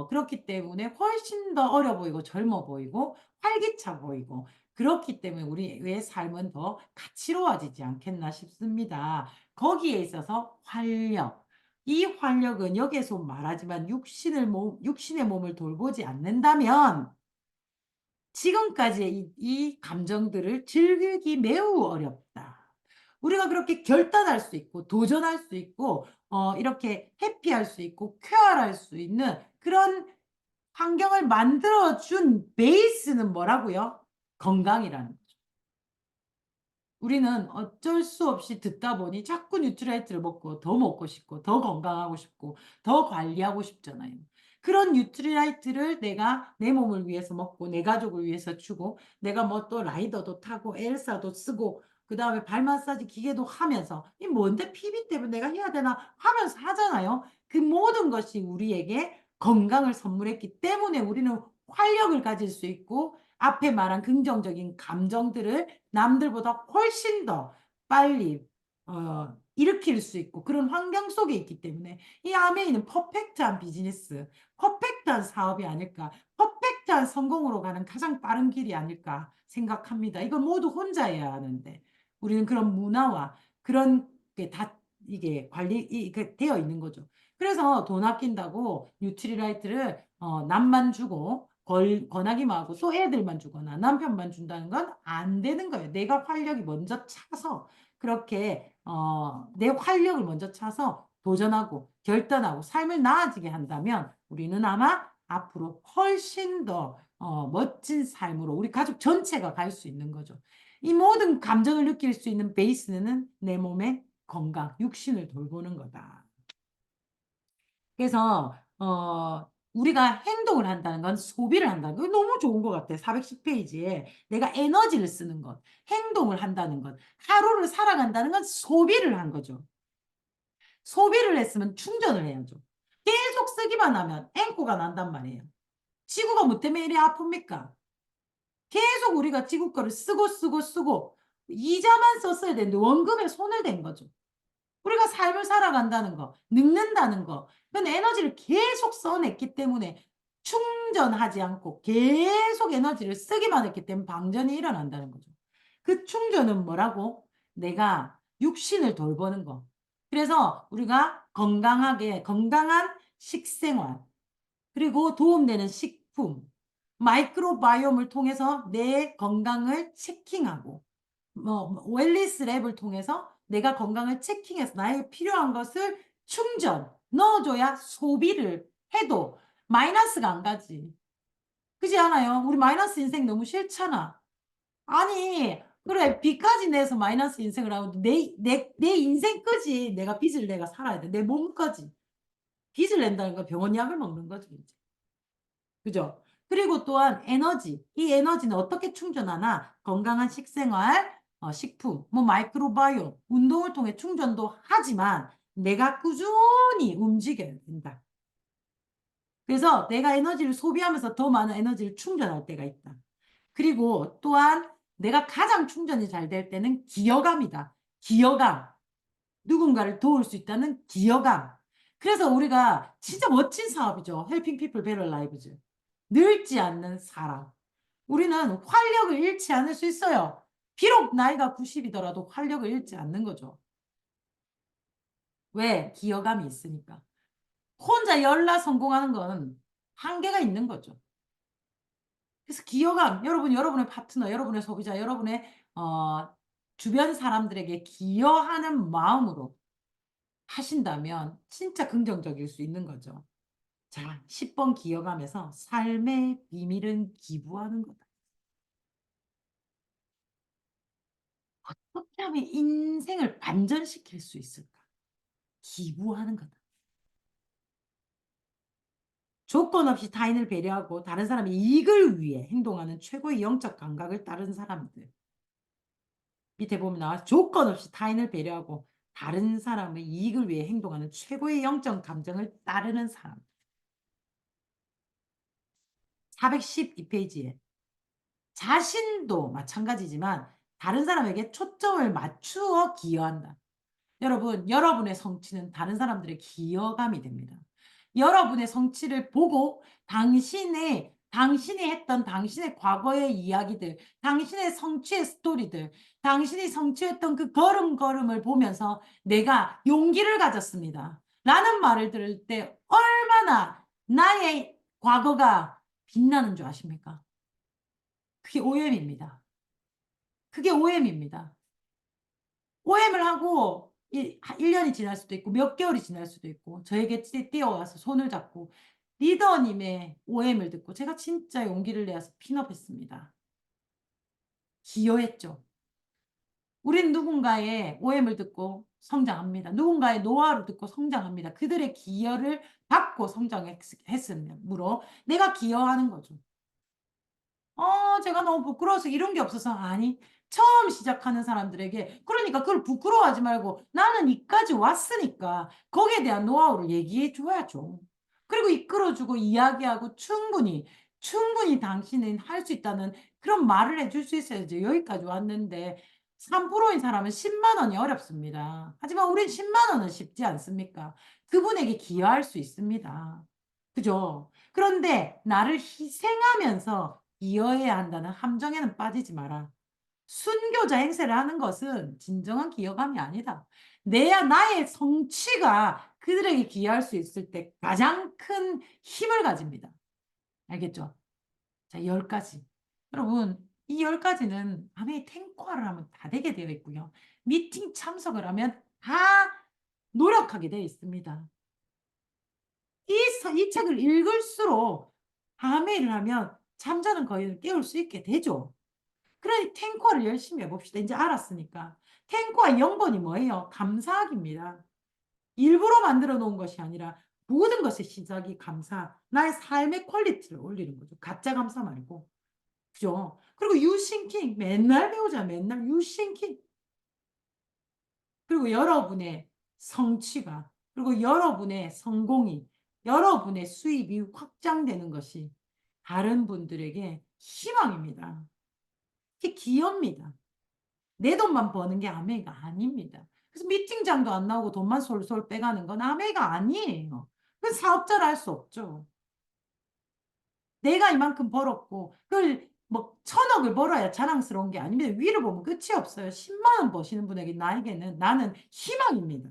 그렇기 때문에 훨씬 더 어려 보이고 젊어 보이고 활기차 보이고 그렇기 때문에 우리의 삶은 더 가치로워지지 않겠나 싶습니다. 거기에 있어서 활력. 이 활력은 여기에서 말하지만 육신의 몸을 돌보지 않는다면 지금까지의 이 감정들을 즐기기 매우 어렵다. 우리가 그렇게 결단할 수 있고 도전할 수 있고 이렇게 해피할 수 있고 쾌활할 수 있는 그런 환경을 만들어 준 베이스는 뭐라고요? 건강이라는 거죠. 우리는 어쩔 수 없이 듣다 보니 자꾸 뉴트라이트를 먹고 더 먹고 싶고 더 건강하고 싶고 더 관리하고 싶잖아요. 그런 뉴트리라이트를 내가 내 몸을 위해서 먹고 내 가족을 위해서 주고 내가 뭐 또 라이더도 타고 엘사도 쓰고 그다음에 발 마사지 기계도 하면서 이 뭔데 PB 때문에 내가 해야 되나 하면서 하잖아요. 그 모든 것이 우리에게 건강을 선물했기 때문에 우리는 활력을 가질 수 있고 앞에 말한 긍정적인 감정들을 남들보다 훨씬 더 빨리 일으킬 수 있고 그런 환경 속에 있기 때문에 이 아메이는 퍼펙트한 비즈니스, 퍼펙트한 사업이 아닐까, 퍼펙트한 성공으로 가는 가장 빠른 길이 아닐까 생각합니다. 이걸 모두 혼자 해야 하는데 우리는 그런 문화와 그런 게 다 이게 되어 있는 거죠. 그래서 돈 아낀다고 뉴트리라이트를 남만 주고 권하기만 하고 또 애들만 주거나 남편만 준다는 건 안 되는 거예요. 내가 활력이 먼저 차서 그렇게 내 활력을 먼저 차서 도전하고 결단하고 삶을 나아지게 한다면 우리는 아마 앞으로 훨씬 더 멋진 삶으로 우리 가족 전체가 갈 수 있는 거죠. 이 모든 감정을 느낄 수 있는 베이스는 내 몸의 건강, 육신을 돌보는 거다. 그래서 우리가 행동을 한다는 건 소비를 한다는 건 너무 좋은 것 같아. 410페이지에 내가 에너지를 쓰는 것, 행동을 한다는 것, 하루를 살아간다는 건 소비를 한 거죠. 소비를 했으면 충전을 해야죠. 계속 쓰기만 하면 앵꼬가 난단 말이에요. 지구가 뭐 때문에 이리 아픕니까? 계속 우리가 지구 거를 쓰고 이자만 썼어야 되는데 원금에 손을 댄 거죠. 우리가 삶을 살아간다는 거, 늙는다는 거, 그건 에너지를 계속 써냈기 때문에 충전하지 않고 계속 에너지를 쓰기만 했기 때문에 방전이 일어난다는 거죠. 그 충전은 뭐라고? 내가 육신을 돌보는 거. 그래서 우리가 건강한 식생활, 그리고 도움되는 식품, 마이크로바이옴을 통해서 내 건강을 체킹하고 웰리스 랩을 통해서 내가 건강을 체킹해서 나에게 필요한 것을 충전, 넣어줘야 소비를 해도 마이너스가 안 가지. 그지 않아요? 우리 마이너스 인생 너무 싫잖아. 아니, 그래, 빚까지 내서 마이너스 인생을 하고 내 인생 끄지. 내가 빚을 내가 살아야 돼. 내 몸까지. 빚을 낸다는 건 병원 약을 먹는 거지, 이제. 그죠? 그리고 또한 에너지. 이 에너지는 어떻게 충전하나? 건강한 식생활, 식품, 뭐 마이크로바이옴, 운동을 통해 충전도 하지만 내가 꾸준히 움직여야 된다. 그래서 내가 에너지를 소비하면서 더 많은 에너지를 충전할 때가 있다. 그리고 또한 내가 가장 충전이 잘 될 때는 기여감이다. 기여감. 누군가를 도울 수 있다는 기여감. 그래서 우리가 진짜 멋진 사업이죠. Helping People Better Lives. 늙지 않는 사람. 우리는 활력을 잃지 않을 수 있어요. 비록 나이가 90이더라도 활력을 잃지 않는 거죠. 왜? 기여감이 있으니까. 혼자 열나 성공하는 건 한계가 있는 거죠. 그래서 기여감, 여러분의 파트너, 여러분의 소비자, 여러분의 주변 사람들에게 기여하는 마음으로 하신다면 진짜 긍정적일 수 있는 거죠. 자, 10번 기여감에서 삶의 비밀은 기부하는 거다. 어떻게 하면 인생을 반전시킬 수 있을까? 기부하는 거다. 조건 없이 타인을 배려하고 다른 사람의 이익을 위해 행동하는 최고의 영적 감각을 따른 사람들. 밑에 보면 나와 조건 없이 타인을 배려하고 다른 사람의 이익을 위해 행동하는 최고의 영적 감정을 따르는 사람. 412페이지에 자신도 마찬가지지만 다른 사람에게 초점을 맞추어 기여한다. 여러분, 여러분의 성취는 다른 사람들의 기여감이 됩니다. 여러분의 성취를 보고 당신이 했던 당신의 과거의 이야기들, 당신의 성취의 스토리들, 당신이 성취했던 그 걸음걸음을 보면서 내가 용기를 가졌습니다. 라는 말을 들을 때 얼마나 나의 과거가 빛나는 줄 아십니까? 그게 오염입니다. 그게 오염입니다. 오해를 하고 1년이 지날 수도 있고 몇 개월이 지날 수도 있고 저에게 뛰어와서 손을 잡고 리더님의 오해를 듣고 제가 진짜 용기를 내서 핀업했습니다. 기여했죠. 우린 누군가의 오해를 듣고 성장합니다. 누군가의 노하우를 듣고 성장합니다. 그들의 기여를 받고 성장했으므로 내가 기여하는 거죠. 제가 너무 부끄러워서 이런 게 없어서 아니 처음 시작하는 사람들에게 그러니까 그걸 부끄러워하지 말고 나는 이까지 왔으니까 거기에 대한 노하우를 얘기해 줘야죠. 그리고 이끌어주고 이야기하고 충분히 당신은 할 수 있다는 그런 말을 해줄 수 있어야죠. 여기까지 왔는데 3%인 사람은 10만 원이 어렵습니다. 하지만 우린 10만 원은 쉽지 않습니까? 그분에게 기여할 수 있습니다. 그죠? 그런데 나를 희생하면서 기여해야 한다는 함정에는 빠지지 마라. 순교자 행세를 하는 것은 진정한 기여감이 아니다. 나의 성취가 그들에게 기여할 수 있을 때 가장 큰 힘을 가집니다. 알겠죠? 자, 10가지. 여러분, 이 10가지는 아메이 탱커를 하면 다 되게 되어 있고요. 미팅 참석을 하면 다 노력하게 되어 있습니다. 이 책을 읽을수록 아메이를 하면 잠자는 거인을 깨울 수 있게 되죠. 그러니 탱커를 열심히 해봅시다. 이제 알았으니까. 탱커의 영본이 뭐예요? 감사하기입니다. 일부러 만들어 놓은 것이 아니라 모든 것의 시작이 감사. 나의 삶의 퀄리티를 올리는 거죠. 가짜 감사 말고. 그죠? 그리고 유싱킹. 맨날 배우자. 맨날 유싱킹. 그리고 여러분의 성취가, 그리고 여러분의 성공이, 여러분의 수입이 확장되는 것이 다른 분들에게 희망입니다. 그게 기여입니다. 내 돈만 버는 게 아메이가 아닙니다. 그래서 미팅장도 안 나오고 돈만 솔솔 빼가는 건 아메이가 아니에요. 그 사업자를 할 수 없죠. 내가 이만큼 벌었고 그걸 뭐 1,000억을 벌어야 자랑스러운 게 아닙니다. 위를 보면 끝이 없어요. 10만 원 버시는 분에게 나는 희망입니다.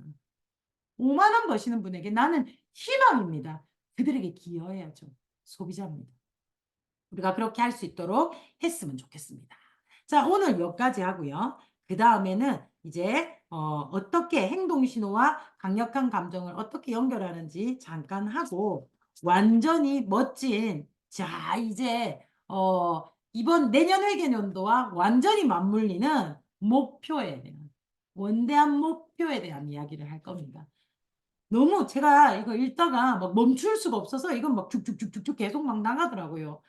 5만 원 버시는 분에게 나는 희망입니다. 그들에게 기여해야죠. 소비자입니다. 우리가 그렇게 할 수 있도록 했으면 좋겠습니다. 자, 오늘 여기까지 하고요. 그 다음에는 이제 어떻게 행동신호와 강력한 감정을 어떻게 연결하는지 잠깐 하고 완전히 멋진 자 이제 이번 내년 회계연도와 완전히 맞물리는 목표에 대한 원대한 목표에 대한 이야기를 할 겁니다. 너무 제가 이거 읽다가 막 멈출 수가 없어서 이건 막 쭉쭉쭉쭉 계속 막 나가더라고요.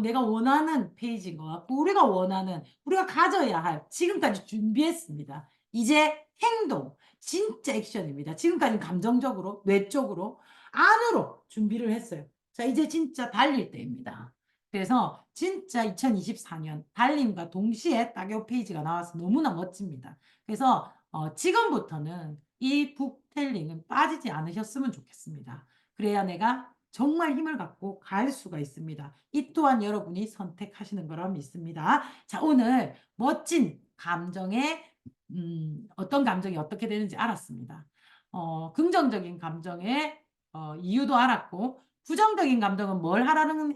내가 원하는 페이지인 것 같고 우리가 가져야 할 지금까지 준비했습니다. 이제 행동, 진짜 액션입니다. 지금까지 감정적으로, 뇌적으로, 안으로 준비를 했어요. 자, 이제 진짜 달릴 때입니다. 그래서 진짜 2024년 달림과 동시에 딱 이 페이지가 나와서 너무나 멋집니다. 그래서 지금부터는 이 북텔링은 빠지지 않으셨으면 좋겠습니다. 그래야 내가 정말 힘을 갖고 갈 수가 있습니다. 이 또한 여러분이 선택하시는 거라 믿습니다. 자, 오늘 멋진 감정의 어떤 감정이 어떻게 되는지 알았습니다. 긍정적인 감정의 이유도 알았고 부정적인 감정은 뭘 하라는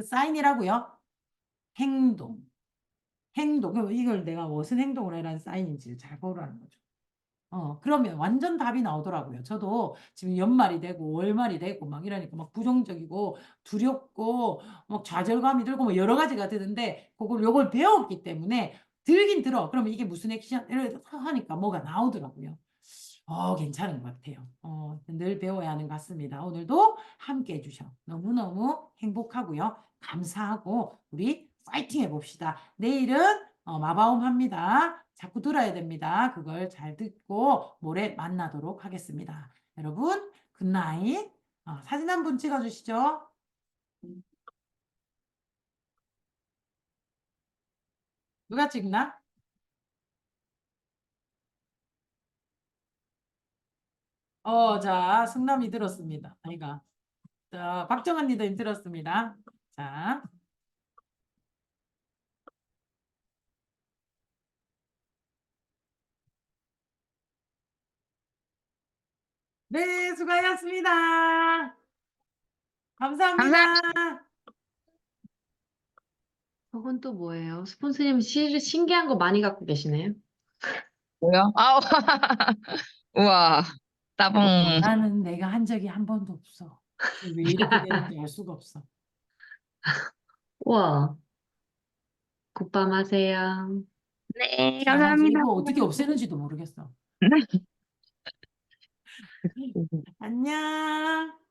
사인이라고요? 행동. 이걸 내가 무슨 행동을 해라는 사인인지 잘 보라는 거죠. 그러면 완전 답이 나오더라고요. 저도 지금 연말이 되고 월말이 되고 막 이러니까 막 부정적이고 두렵고 막 좌절감이 들고 뭐 여러 가지가 드는데 요걸 배웠기 때문에 들긴 들어. 그러면 이게 무슨 액션? 이렇게 하니까 뭐가 나오더라고요. 괜찮은 것 같아요. 늘 배워야 하는 것 같습니다. 오늘도 함께 해주셔. 너무너무 행복하고요. 감사하고 우리 파이팅 해봅시다. 내일은 마바움 합니다. 자꾸 들어야 됩니다. 그걸 잘 듣고 모레 만나도록 하겠습니다. 여러분, 굿나잇. 사진 한 분 찍어주시죠. 누가 찍나? 자, 승남이 들었습니다. 아이가. 자, 박정환 리더님 들었습니다. 자. 네, 수고하셨습니다. 감사합니다. 감사합니다. 저건 또 뭐예요? 스폰서님 신기한 거 많이 갖고 계시네요. 뭐요? 아우, 우와, 따봉. 나는 내가 한 적이 한 번도 없어. 왜 이렇게 되는지 알 수가 없어. 우와, 굿밤 하세요. 네, 희한하지? 감사합니다. 이거 어떻게 없애는지도 모르겠어. 안녕.